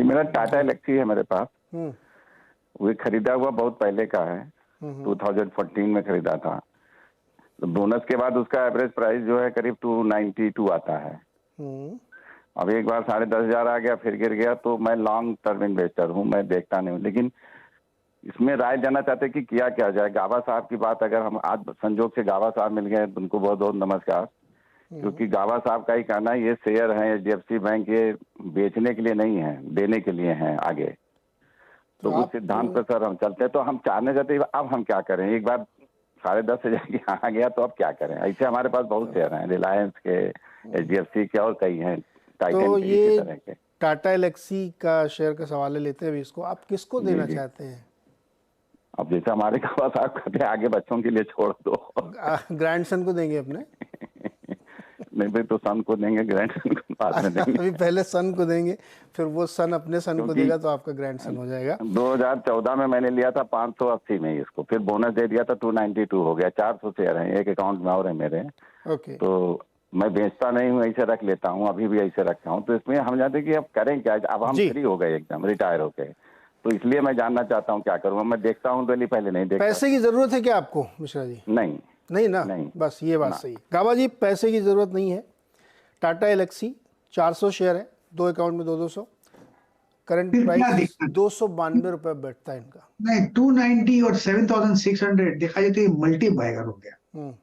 मेरा टाटा एलेक्सी है मेरे पास। वो खरीदा हुआ बहुत पहले का है, 2014 में खरीदा था। तो बोनस के बाद उसका एवरेज प्राइस जो है करीब 292 आता है। अब एक बार 10,500 आ गया, फिर गिर गया। तो मैं लॉन्ग टर्म इन्वेस्टर हूँ, मैं देखता नहीं हूँ। लेकिन इसमें राय जानना चाहते कि किया क्या जाए। गाबा साहब की बात, अगर हम आज संजोग से गाबा साहब मिल गए, उनको बहुत बहुत नमस्कार। क्योंकि गाबा साहब का ही कहना है ये शेयर है HDFC बैंक, ये बेचने के लिए नहीं है, देने के लिए हैं आगे। तो उस सिद्धांत पर सर हम चलते हैं। तो हम चाहने चाहते अब हम क्या करें। एक बार 10,500 की आ गया तो अब क्या करें। ऐसे हमारे पास बहुत शेयर हैं, रिलायंस के, HDFC के, और कई हैं, टाइटन तो के, इसी तरह के। टाटा एलेक्सी का शेयर का सवाल लेते हैं इसको, आप किसको देना चाहते हैं? अब जैसे हमारे गाबा साहब कहते हैं आगे बच्चों के लिए छोड़ दो। ग्रैंडसन को देंगे अपने? नहीं भाई, तो सन को देंगे, ग्रैंडसन को बाद में देंगे। अभी पहले सन को देंगे, फिर वो सन अपने सन को देगा, तो आपका ग्रैंडसन हो जाएगा। 2014 में मैंने लिया था 580 में इसको, फिर बोनस दे दिया था 292 हो गया। 400 शेयर हैं एक अकाउंट में और है मेरे। ओके। तो मैं बेचता नहीं हूँ, ऐसे रख लेता हूँ, अभी भी ऐसे रखा हूँ। तो इसमें हम जानते हैं कि अब करें क्या। अब हम फ्री हो गए, एकदम रिटायर हो गए। तो इसलिए मैं जानना चाहता हूँ क्या करूँ। मैं देखता हूँ डेली, पहले नहीं देखता। पैसे की जरूरत है क्या आपको मिश्रा जी? नहीं ना, नहीं। बस ये बात सही। गाबा जी, पैसे की जरूरत नहीं है। टाटा एलेक्सी 400 शेयर है, 2 अकाउंट में 200। करंट प्राइस 292 रुपए बैठता है इनका। नहीं, 290 और 7,600 देखा जाए तो ये मल्टीबायर हो गया।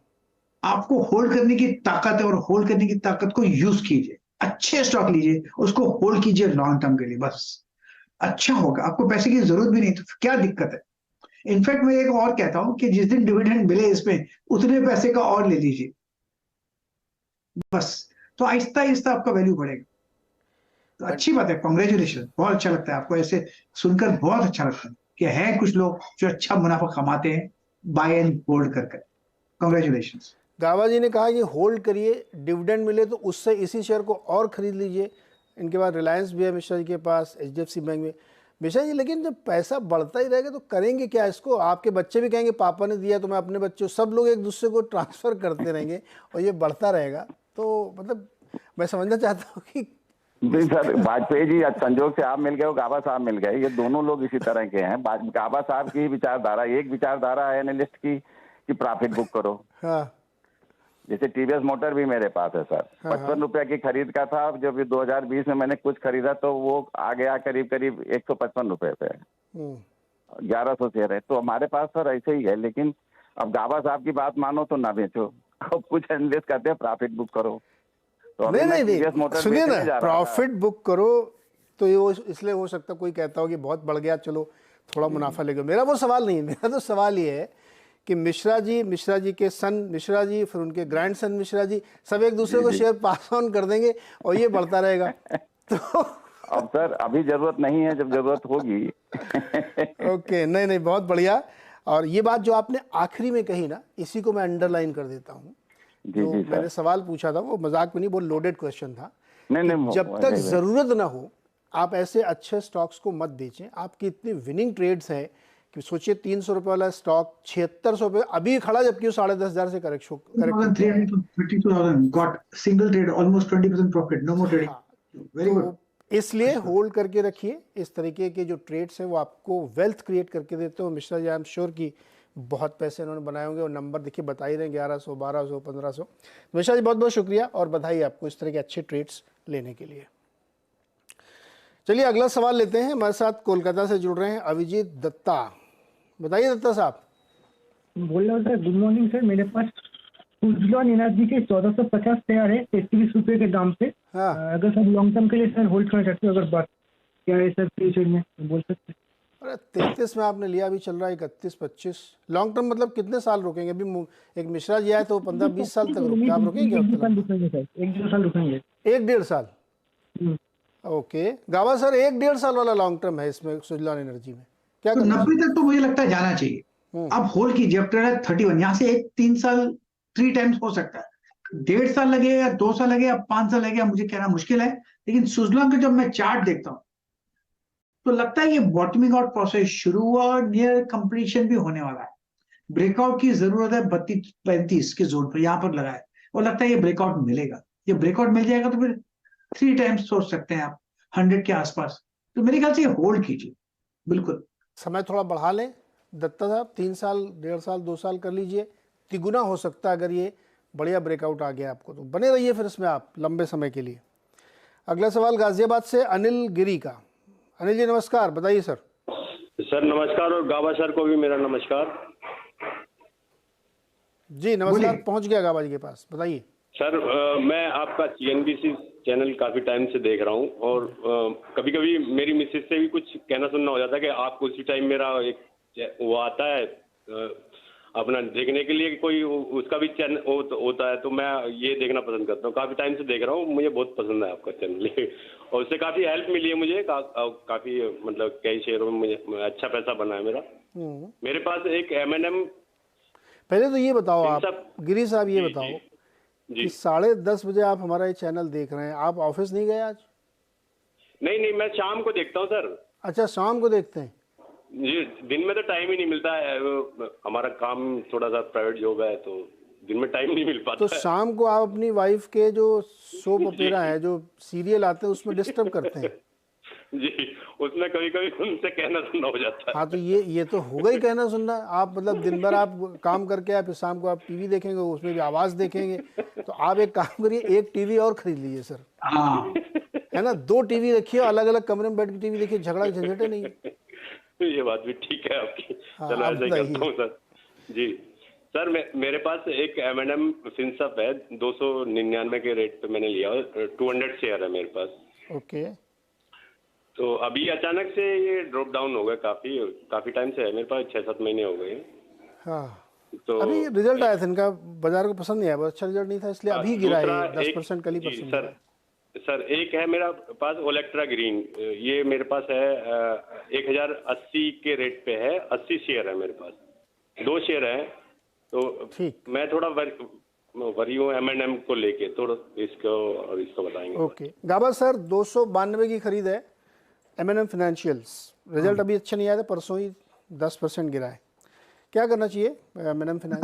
आपको होल्ड करने की ताकत है, और होल्ड करने की ताकत को यूज कीजिए। अच्छे स्टॉक लीजिए, उसको होल्ड कीजिए लॉन्ग टर्म के लिए, बस अच्छा होगा। आपको पैसे की जरूरत भी नहीं, तो क्या दिक्कत है। इनफैक्ट मैं एक और कहता हूं कि जिस दिन डिविडेंड मिले इसमें, उतने पैसे का और ले लीजिए बस। तो आहिस्ता आहिस्ता आपका वैल्यू बढ़ेगा। तो अच्छी बात है, कांग्रेचुलेशन, बहुत अच्छा लगता है। आपको ऐसे सुनकर बहुत अच्छा लगता है कि है कुछ लोग जो अच्छा मुनाफा कमाते हैं बाय एंड होल्ड कर। कांग्रेचुलेशन। गाबा जी ने कहा कि होल्ड करिए, डिविडेंड मिले तो उससे इसी शेयर को और खरीद लीजिए। इनके बाद रिलायंस भी है मिश्रा जी के पास, HDFC बैंक में। मिश्रा जी, लेकिन जब पैसा बढ़ता ही रहेगा तो करेंगे क्या इसको? आपके बच्चे भी कहेंगे पापा ने दिया तो मैं अपने बच्चों, सब लोग एक दूसरे को ट्रांसफर करते रहेंगे और ये बढ़ता रहेगा। तो मतलब मैं समझना चाहता हूँ कि नहीं सर, वाजपेयी जी आज संजोग से आप मिल गए हो, गाबा साहब मिल गए, ये दोनों लोग इसी तरह के हैं। गाबा साहब की विचारधारा, एक विचारधारा है एनालिस्ट की कि प्रॉफिट बुक करो। हाँ। जैसे TVS मोटर भी मेरे पास है सर। 55 रुपया की खरीद का था, जब 2020 में मैंने कुछ खरीदा तो वो आ गया करीब करीब 155 रुपए पे। 1100 शेयर है। तो हमारे पास सर ऐसे ही है। लेकिन अब गाबा साहब की बात मानो तो ना बेचो। अब कुछ एनालिस्ट कहते हैं प्रॉफिट बुक करो। तो नहीं, सुनिए ना, प्रॉफिट बुक करो तो ये इसलिए हो सकता, कोई कहता हो कि बहुत बढ़ गया, चलो थोड़ा मुनाफा ले गए। मेरा वो सवाल नहीं है। मेरा तो सवाल ये है कि मिश्रा जी के सन मिश्रा जी, फिर उनके ग्रैंड सन मिश्रा जी, सब एक दूसरे को शेयर पास ऑन कर देंगे और ये बढ़ता रहेगा। तो अब सर अभी जरूरत नहीं है, जब जरूरत होगी। ओके, नहीं, बहुत बढ़िया। और ये बात जो आपने आखिरी में कही ना, इसी को मैं अंडरलाइन कर देता हूँ। जो मैंने सवाल पूछा था वो मजाक में नहीं, बहुत लोडेड क्वेश्चन था। नहीं, जब तक जरूरत ना हो आप ऐसे अच्छे स्टॉक्स को मत बेचें। आपकी इतनी विनिंग ट्रेड्स हैं कि सोचिए 300 रुपए वाला स्टॉक 7600 रुपए अभी खड़ा, जबकि वो 10,500 से करेक्ट इसलिए होल्ड करके रखिए। इस तरीके के जो ट्रेड्स हैं वो आपको वेल्थ क्रिएट करके देते हो। Mishra ji, I am sure कि बहुत पैसे उन्होंने बनाए होंगे, और नंबर देखिए बता ही रहे हैं, 1100, 1200, 1500। मिश्रा जी, बहुत बहुत शुक्रिया और बधाई आपको इस तरह के अच्छे ट्रेड्स लेने के लिए। चलिए अगला सवाल लेते हैं। हमारे साथ कोलकाता से जुड़ रहे हैं अभिजीत दत्ता। बताइए दत्ता साहब। बोल रहा हूँ सर, गुड मॉर्निंग सर। मेरे पास सुजलॉन एनर्जी के 1450 शेयर है 33 रुपए के दाम पे। हाँ। अगर सर लॉन्ग टर्म के लिए सर होल्ड करना चाहते हो, अगर बात क्या है सर फ्यूचर में बोल सकते हैं? अरे 33 में आपने लिया, अभी चल रहा है 31-25। लॉन्ग टर्म मतलब कितने साल रुकेंगे? अभी एक मिश्रा जी आए तो 15-20 साल तक आप रुकेंगे? 1-2 साल रुकेंगे। 1-1.5 साल? ओके। गावा सर, 1-1.5 साल वाला लॉन्ग टर्म है इसमें सुजलॉन एनर्जी में, क्या? 90 तक तो मुझे लगता है जाना चाहिए। अब होल्ड कीजिए। अब 31, यहाँ से 3 साल 3 टाइम्स हो सकता है। 1.5 साल लगे या 2 साल लगे या 5 साल लगे, मुझे कहना मुश्किल है। लेकिन सुजलॉन का जब मैं चार्ट देखता हूं तो लगता है ये बॉटमिंग आउट प्रोसेस शुरू हुआ और नियर कंप्लीशन भी होने वाला है। ब्रेकआउट की जरूरत है 32-35 के जोन पर, यहां पर लगा है, और लगता है ये ब्रेकआउट मिलेगा। ये ब्रेकआउट मिल जाएगा तो फिर 3 टाइम्स सोच सकते हैं आप 100 के आसपास। तो मेरे ख्याल से होल्ड कीजिए बिल्कुल। समय थोड़ा बढ़ा लें दत्ता साहब, 3 साल, 1.5 साल, 2 साल कर लीजिए, तिगुना हो सकता है। अगर ये बढ़िया ब्रेकआउट आ गया आपको तो बने रहिए फिर इसमें आप लंबे समय के लिए। अगला सवाल गाजियाबाद से अनिल गिरी का। अनिल जी नमस्कार, बताइए सर। सर नमस्कार, और गाबा सर को भी मेरा नमस्कार। जी नमस्कार, पहुंच गया गाबा जी के पास, बताइए सर। मैं आपका CNBC चैनल काफी टाइम से देख रहा हूं, और कभी कभी मेरी मिसेज से भी कुछ कहना सुनना हो जाता है कि आपको उसी टाइम मेरा एक वो आता है अपना देखने के लिए, कोई उसका भी चैनल होता है, तो मैं ये देखना पसंद करता हूँ। काफी टाइम से देख रहा हूँ, मुझे बहुत पसंद है आपका चैनल और उससे काफी हेल्प मिली है मुझे। काफी मतलब कई शेयरों में मुझे अच्छा पैसा बना है मेरा। मेरे पास एक M&M। पहले तो ये बताओ आप गिरी साहब, ये बताओ कि 10:30 बजे आप हमारा ये चैनल देख रहे हैं, आप ऑफिस नहीं गए आज? नहीं, मैं शाम को देखता हूँ सर। अच्छा, शाम को देखते हैं जी, दिन में तो टाइम ही नहीं मिलता है, हमारा काम थोड़ा सा प्राइवेट जॉब है, तो दिन में टाइम नहीं मिल पाता तो शाम को आप अपनी वाइफ के जो सोप ओपेरा है, जो सीरियल आते हैं, उसमें डिस्टर्ब करते हैं? जी, उसमें कभी कभी उनसे कहना सुनना हो जाता है। हाँ, तो ये तो होगा ही कहना सुनना। आप मतलब दिन भर आप काम करके आए, फिर शाम को आप टीवी देखेंगे, उसमें भी आवाज़ देखेंगे। तो आप एक काम करिए, एक टीवी और खरीद लीजिए सर, है ना। 2 टीवी रखिए, अलग अलग कमरे में बैठ के टीवी देखिए, झगड़ा झंझटे नहीं है। ये बात भी ठीक है आपकी। हाँ, चलो ऐसा ही करता हूँ सर। जी सर, मेरे पास एक M&M फिनसप है, 299 के रेट पे मैंने लिया, 200 शेयर है मेरे पास। ओके। तो अभी अचानक से ये ड्रॉप डाउन हो गया, काफी टाइम से है मेरे पास, 6-7 महीने हो गए। हाँ, तो अभी रिजल्ट आया था इनका, बाजार को पसंद नहीं आया, बहुत अच्छा रिजल्ट नहीं था, इसलिए अभी गिरा है 10% कल ही परसेंट। सर एक है मेरा पास ओलेक्ट्रा ग्रीन, ये मेरे पास है 1080 के रेट पे है, 80 शेयर है मेरे पास, 2 शेयर है। तो ठीक, मैं थोड़ा वरी हूँ M&M को लेके, थोड़ा इसको बताएंगे। ओके गाबा सर, 292 की खरीद है M&M फाइनेंशियल्स। रिजल्ट अभी अच्छा नहीं आया था, परसों ही 10% गिरा है। क्या करना चाहिए M&M फाइनेंस?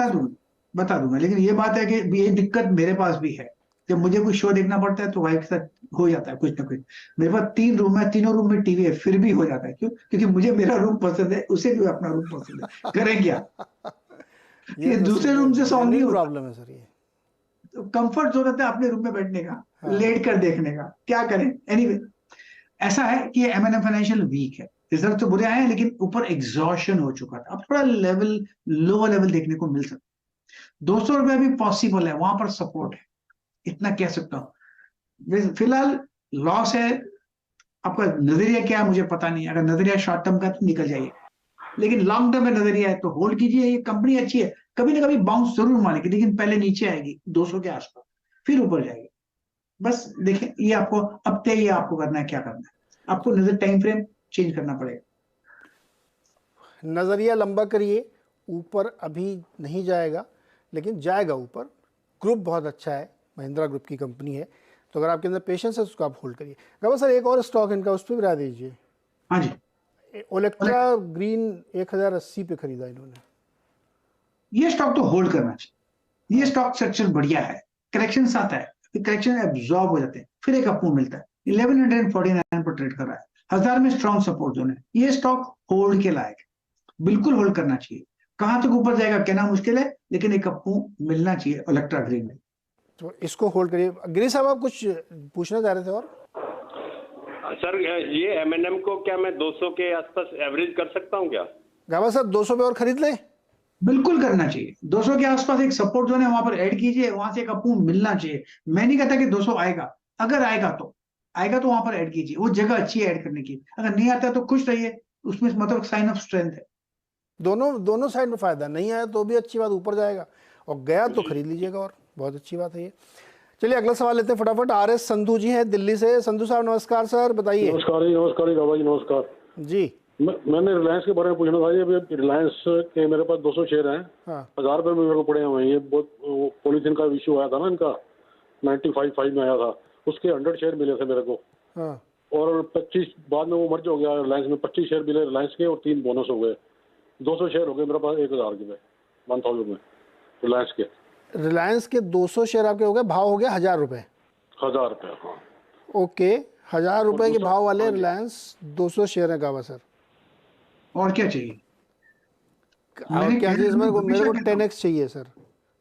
बता दूंगा, लेकिन ये बात है कि ये दिक्कत मेरे पास भी है। जब मुझे कुछ शो देखना पड़ता है तो वाइफ के साथ हो जाता है कुछ ना कुछ। मेरे पास 3 रूम है, तीनों रूम में टीवी है, फिर भी हो जाता है। क्यों? क्योंकि मुझे मेरा रूम पसंद है, उसे भी अपना रूम पसंद है। करें क्या? ये दूसरे रूम से सॉल्व नहीं होता। प्रॉब्लम है सर, ये तो कंफर्ट जोन है अपने रूम में बैठने का, लेट कर देखने का, क्या करें। एनीवे, ऐसा है कि M&M फाइनेंशियल वीक है, रिजल्ट तो बुरे आए हैं, लेकिन ऊपर एग्जॉशन हो चुका था। अब थोड़ा लेवल, लोअर लेवल देखने को मिल सकता है। 200 रुपए भी पॉसिबल है, वहां पर सपोर्ट है, इतना कह सकता हूं। फिलहाल लॉस है। आपका नजरिया क्या है मुझे पता नहीं, अगर नजरिया शॉर्ट टर्म का तो निकल जाइए, लेकिन लॉन्ग टर्म में नजरिया है तो होल्ड कीजिए। ये कंपनी अच्छी है, कभी ना कभी बाउंस जरूर मारेगी, लेकिन पहले नीचे आएगी 200 के आसपास, फिर ऊपर जाएगी। बस देखें, ये आपको अब तय ये आपको करना है, क्या करना है आपको, नजर टाइम फ्रेम चेंज करना पड़ेगा। नजरिया लंबा करिए, ऊपर अभी नहीं जाएगा लेकिन जाएगा ऊपर। ग्रुप बहुत अच्छा है, महिंद्रा ग्रुप की कंपनी है, तो अगर आपके अंदर पेशेंस है उसको आप होल्ड करिए। गाबा सर एक और स्टॉक इनका, उस पर भी बता दीजिए। हाँ जी, ओलेक्ट्रा ग्रीन 1080 पे खरीदा इन्होंने। ये स्टॉक तो होल्ड करना चाहिए। ये स्टॉक स्ट्रक्चर बढ़िया है, करेक्शन आता है, करेक्शन एब्जॉर्ब हो जाते हैं, फिर एक अप मूव मिलता है। 1149 पर ट्रेड कर रहा है, 1000 में स्ट्रॉन्ग सपोर्ट जोन है। ये स्टॉक होल्ड के लायक, बिल्कुल होल्ड करना चाहिए। कहां तक ऊपर जाएगा कहना मुश्किल है, लेकिन एक अप मूव मिलना चाहिए ओलेक्ट्रा ग्रीन में, तो इसको होल्ड करिए। गिरी साहब आप कुछ पूछना चाह रहे थे? और सर ये M&M को क्या मैं 200 के आसपास एवरेज कर सकता हूँ क्या? गाबा सर 200 पे और खरीद ले, बिल्कुल करना चाहिए। 200 के आसपास एक सपोर्ट जोन है, वहां पर ऐड कीजिए, वहां से एक अप मूव मिलना चाहिए। मैं नहीं कहता कि 200 आएगा, अगर आएगा तो वहां पर ऐड कीजिए, वो जगह अच्छी है ऐड करने की। अगर नहीं आता तो खुश रहिए, उसमें मतलब साइन ऑफ स्ट्रेंथ है। दोनों साइड में फायदा। नहीं आया तो भी अच्छी बात, ऊपर जाएगा, और गया तो खरीद लीजिएगा, और बहुत अच्छी बात है ये। चलिए अगला सवाल लेते हैं फटाफट। RS संधू जी हैं दिल्ली से। संधू साहब नमस्कार सर, बताइए। नमस्कार जी, नमस्कार जी। मैंने रिलायंस के बारे में पूछना था। ये रिलायंस के मेरे पास 200 शेयर हैं, 1000 रुपए में मेरे को पड़े हुए हैं। ये बहुत पॉलिथीन का इशू आया था ना इनका, 95.5 में आया था, उसके 100 शेयर मिले थे मेरे को। और 25 बाद में वो मर्ज हो गया रिलायंस में, 25 शेयर मिले रिलायंस के और 3 बोनस हो गए। 200 शेयर हो गए मेरे पास 1000 के में, 1000 में रिलायंस के। रिलायंस के 200 शेयर आपके हो गए, भाव हो गया 1000 रुपए। 1000 रुपये, हाँ। ओके, ₹1000 के भाव वाले रिलायंस 200 शेयर है गावा सर। और क्या चाहिए? और क्या चाहिए? मेरे को 10x चाहिए सर,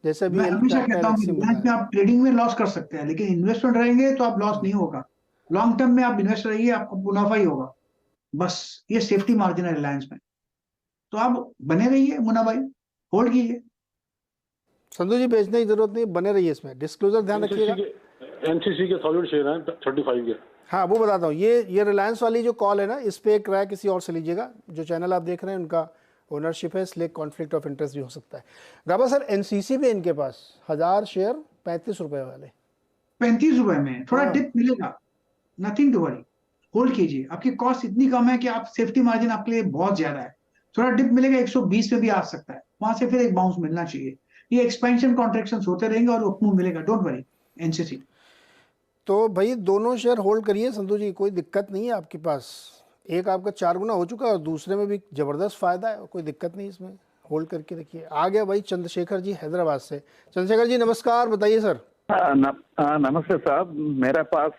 जैसे भी मैं हमेशा कहता हूँ रिलायंस में आप ट्रेडिंग में लॉस कर सकते हैं, लेकिन इन्वेस्टमेंट रहेंगे तो आप लॉस नहीं होगा। लॉन्ग टर्म में आप इन्वेस्ट रहिए, आपको मुनाफा ही होगा। बस ये सेफ्टी मार्जिन है रिलायंस में, तो आप बने रहिए मुन्ना भाई, होल्ड कीजिए। संतोष जी बेचने की जरूरत नहीं, बने रहिए इसमें, डिस्क्लोजर ध्यान रखिएगा। एनसीसी के 1000 शेयर हैं 35 के। हाँ वो बताता हूँ, ये रिलायंस वाली जो कॉल है ना, इस पे एक राय किसी और से लीजिएगा। जो चैनल आप देख रहे हैं उनका ओनरशिप है, इसलिए कॉन्फ्लिक्ट ऑफ इंटरेस्ट भी हो सकता है। गाबा सर एनसीसी भी इनके पास 1000 शेयर ₹35 वाले, ₹35 में थोड़ा डिप मिलेगा, नथिंग टू वरी, होल्ड कीजिए। आपकी कॉस्ट इतनी कम है कि आप सेफ्टी मार्जिन आपके लिए बहुत ज्यादा है। थोड़ा डिप मिलेगा, 120 पे भी आ सकता है, वहां से फिर एक बाउंस मिलना चाहिए। ये एक्सपेंशन कॉन्ट्रैक्शन होते रहेंगे और मूव मिलेगा, डोंट वरी एनसीसी। तो भाई दोनों शेयर होल्ड करिए संतोष जी, कोई दिक्कत नहीं है आपके पास। एक आपका 4 गुना हो चुका है और दूसरे में भी जबरदस्त फायदा है, कोई दिक्कत नहीं इसमें, होल्ड करके रखिए। आ गया भाई चंद्रशेखर जी हैदराबाद से। चंद्रशेखर जी नमस्कार, बताइए सर। नमस्ते साहब, मेरे पास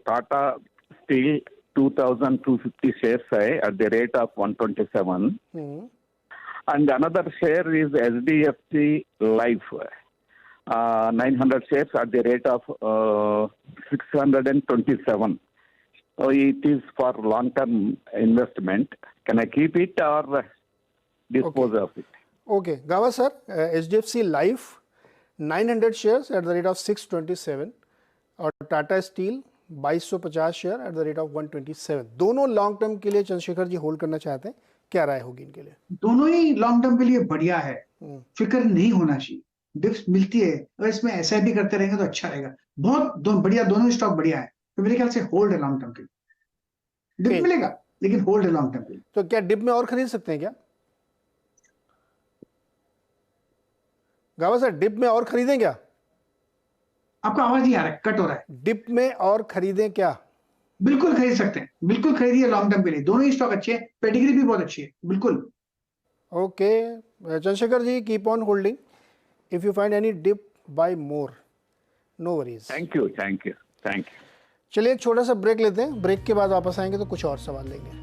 टाटा स्टील 2250 शेयर्स है at the rate of 127 and another share is HDFC Life 900 shares at the rate of 627. So it is for long term investment. Can I keep it or dispose of it? Okay, गावा sir HDFC Life 900 shares at the rate of 627 और Tata steel 2250 share at the rate of 127, दोनों long term के लिए Chandrashekhar ji hold करना चाहते हैं, क्या राय होगी इनके लिए? दोनों ही लॉन्ग टर्म के लिए बढ़िया है, फिक्र नहीं होना चाहिए। डिप्स मिलती है, अगर इसमें एसआईपी करते रहेंगे तो अच्छा रहेगा। बहुत बढ़िया, दोनों ही स्टॉक बढ़िया है, तो मेरे ख्याल से होल्ड है लॉन्ग टर्म के लिए। डिप मिलेगा लेकिन होल्ड है लॉन्ग टर्म के लिए। तो क्या डिप में और खरीद सकते हैं क्या गावा सर? डिप में और खरीदें क्या? आपका आवाज नहीं आ रहा है, कट हो रहा है। डिप में और खरीदें क्या? बिल्कुल खरीद सकते हैं, बिल्कुल खरीदिए लॉन्ग टर्म के लिए। दोनों ही स्टॉक अच्छे हैं, पेडिग्री भी बहुत अच्छी है, बिल्कुल। Okay Chandrashekhar ji, keep on holding, if you find any dip by more, no worries. Thank you thank you thank you. चलिए एक छोटा सा ब्रेक लेते हैं, ब्रेक के बाद वापस आएंगे तो कुछ और सवाल लेंगे।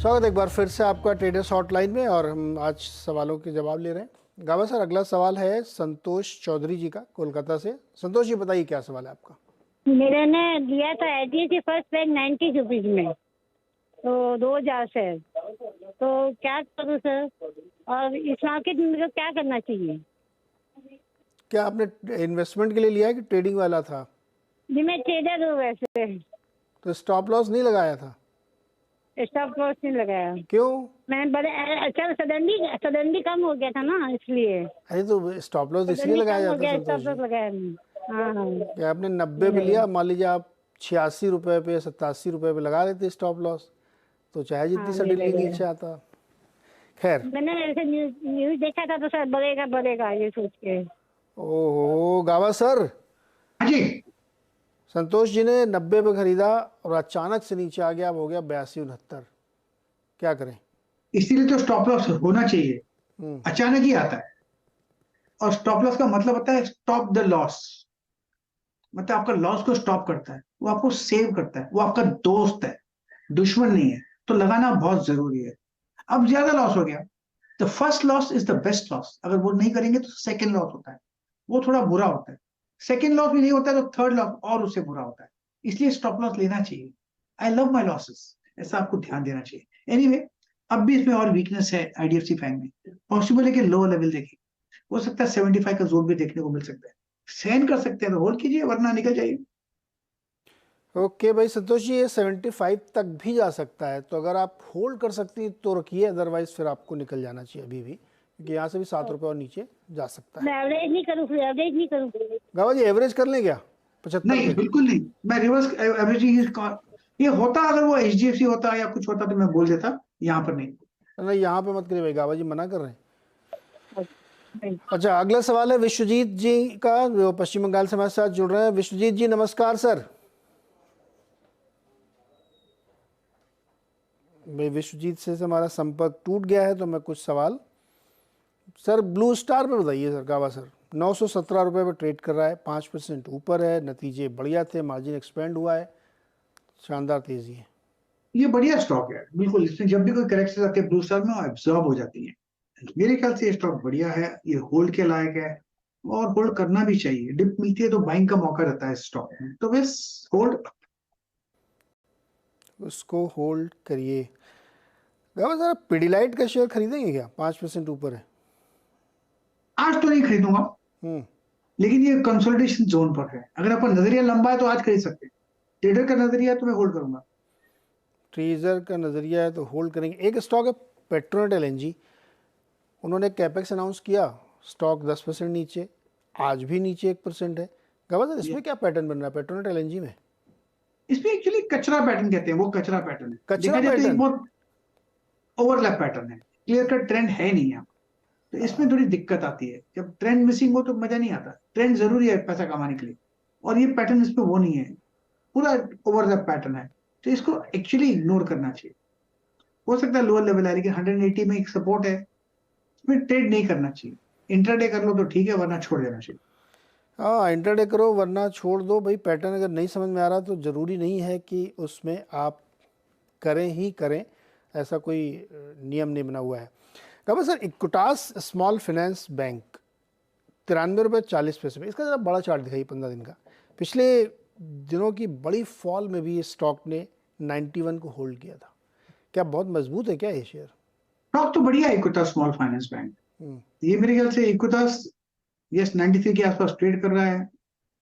स्वागत एक बार फिर से आपका ट्रेडर्स हॉटलाइन में, और हम आज सवालों के जवाब ले रहे हैं। गावा सर अगला सवाल है संतोष चौधरी जी का कोलकाता से। संतोष जी बताइए क्या सवाल है आपका? मेरे ने दिया था HDFC फर्स्ट बैंक 90 रुपीज में, तो 2000 शेयर, तो क्या करूँ सर? और इस मार्केट में क्या करना चाहिए? क्या आपने इन्वेस्टमेंट के लिए लिया है कि ट्रेडिंग वाला था? जी मैं ट्रेडर हूँ वैसे। तो स्टॉप लॉस नहीं लगाया था? स्टॉप लॉस नहीं लगाया। क्यों? मैं बड़े अच्छा सडनली कम हो गया था ना, इसलिए। अरे तो स्टॉप लॉस इसलिए लगाया जाता है संतोष जी। लगाया नहीं। हाँ क्या आपने 90 पे लिया, मान लीजिए आप 86 रुपए पे 87 रुपए पे लगा देते स्टॉप लॉस, तो चाहे जितनी सडनली नीचे आता। खैर मैंने ऐसे न्यूज देखा था तो सर बढ़ेगा ये सोच के। ओहो गावा सर जी, संतोष जी ने 90 पे खरीदा और अचानक से नीचे आ गया, अब हो गया 82-69, क्या करें? इसीलिए तो स्टॉप लॉस होना चाहिए, अचानक ही आता है। और स्टॉप लॉस का मतलब होता है स्टॉप द लॉस, मतलब आपका लॉस को स्टॉप करता है, वो आपको सेव करता है, वो आपका दोस्त है, दुश्मन नहीं है। तो लगाना बहुत जरूरी है। अब ज्यादा लॉस हो गया, the first loss is the best loss. अगर वो नहीं करेंगे तो सेकेंड लॉस होता है, वो थोड़ा बुरा होता है। सेकेंड लॉस भी नहीं होता है तो थर्ड लॉस और उससे बुरा होता है। इसलिए स्टॉप लॉस लेना चाहिए। आई लव माई लॉसेस, ऐसा आपको ध्यान देना चाहिए। एनीवे, अब भी इसमें और वीकनेस है आईडीएफसी बैंक में। पॉसिबल है कि लोअर लेवल देखिए, हो सकता है 75 का जोन भी देखने को मिल सकता है। सहन कर सकते हैं तो होल्ड कीजिए, वरना निकल जाइए। ओके भाई संतोष जी, ये 75 तक भी जा सकता है, तो अगर आप होल्ड कर सकती हैं तो रखिए, अदरवाइज फिर आपको निकल जाना चाहिए अभी भी, क्योंकि यहाँ से भी 7 रुपए और नीचे जा सकता है। मैं एवरेज नहीं करूँ गावा जी एवरेज कर लें क्या 75? नहीं बिल्कुल नहीं, मैं रिवर्स एवरेजिंग ये होता, अगर वो एचडीएफसी होता या कुछ होता तो मैं बोल देता, यहाँ पर नहीं। यहाँ पे मत करिए भाई, गावा जी मना कर रहे हैं। अच्छा अगला सवाल है विश्वजीत जी का, जो पश्चिम बंगाल से हमारे साथ जुड़ रहे हैं। विश्वजीत जी नमस्कार सर। भाई विश्वजीत से हमारा संपर्क टूट गया है, तो मैं कुछ सवाल सर ब्लू स्टार पे बताइए सर, गावा सर 917 रुपये पे ट्रेड कर रहा है, 5% ऊपर है, नतीजे बढ़िया थे, मार्जिन एक्सपेंड हुआ है, शानदार तेजी है। ये बढ़िया स्टॉक है बिल्कुल, इसमें जब भी कोई करेक्शन आती है ब्लू स्टार में एब्जॉर्ब हो जाती है। मेरे ख्याल से ये स्टॉक बढ़िया है, ये होल्ड के लायक है और होल्ड करना भी चाहिए। डिप मिलती है तो बाइंग का मौका रहता है स्टॉक में, तो बस होल्ड, उसको होल्ड करिए। सर पिडिलाइट का शेयर खरीदेंगे क्या? 5% ऊपर है। आज तो नहीं खरीदूंगा, लेकिन ये कंसोलिडेशन जोन पर है। अगर आपका नजरिया लंबा है तो आज खरीद सकते हैं। ट्रेडर का नजरिया है तो मैं होल्ड करूंगा। ट्रेजर का नजरिया है तो होल्ड करेंगे। एक स्टॉक है पेट्रोनेट एलएनजी, उन्होंने कैपेक्स अनाउंस किया, स्टॉक 10% नीचे, आज भी नीचे 1% है। गवा सर इसमें क्या पैटर्न बन रहा है पेट्रोनेट एलएनजी में? इसमें एक्चुअली कचरा पैटर्न कहते हैं, वो कचरा पैटर्न है। कचरा पैटर्न बहुत ओवरलैप पैटर्न है, क्लियर कट ट्रेंड है नहीं यहाँ, तो इसमें थोड़ी दिक्कत आती है। जब ट्रेंड मिसिंग हो तो मजा नहीं आता। ट्रेंड जरूरी है पैसा कमाने के लिए, और ये पैटर्न इसमें वो नहीं है, पूरा ओवरलैप पैटर्न है, तो इसको एक्चुअली इग्नोर करना चाहिए। हो सकता है लोअर लेवल है, लेकिन 180 में एक सपोर्ट है, इसमें ट्रेड नहीं करना चाहिए। इंट्राडे कर लो तो ठीक है, वरना छोड़ देना चाहिए। हाँ इंट्राडे करो वरना छोड़ दो भाई। पैटर्न अगर नहीं समझ में आ रहा तो ज़रूरी नहीं है कि उसमें आप करें ही करें, ऐसा कोई नियम नहीं बना हुआ है। कब sir Equitas small finance bank 93 रुपये 40 पैसे में, इसका ज़रा बड़ा चार्ट दिखाइए 15 दिन का। पिछले दिनों की बड़ी फॉल में भी ये स्टॉक ने 91 को होल्ड किया था। क्या बहुत मजबूत है क्या ये शेयर? स्टॉक तो बढ़िया है इक्विटास स्मॉल फाइनेंस बैंक। ये मेरे ख्याल से इक्विटास यस 93 के आसपास ट्रेड कर रहा है।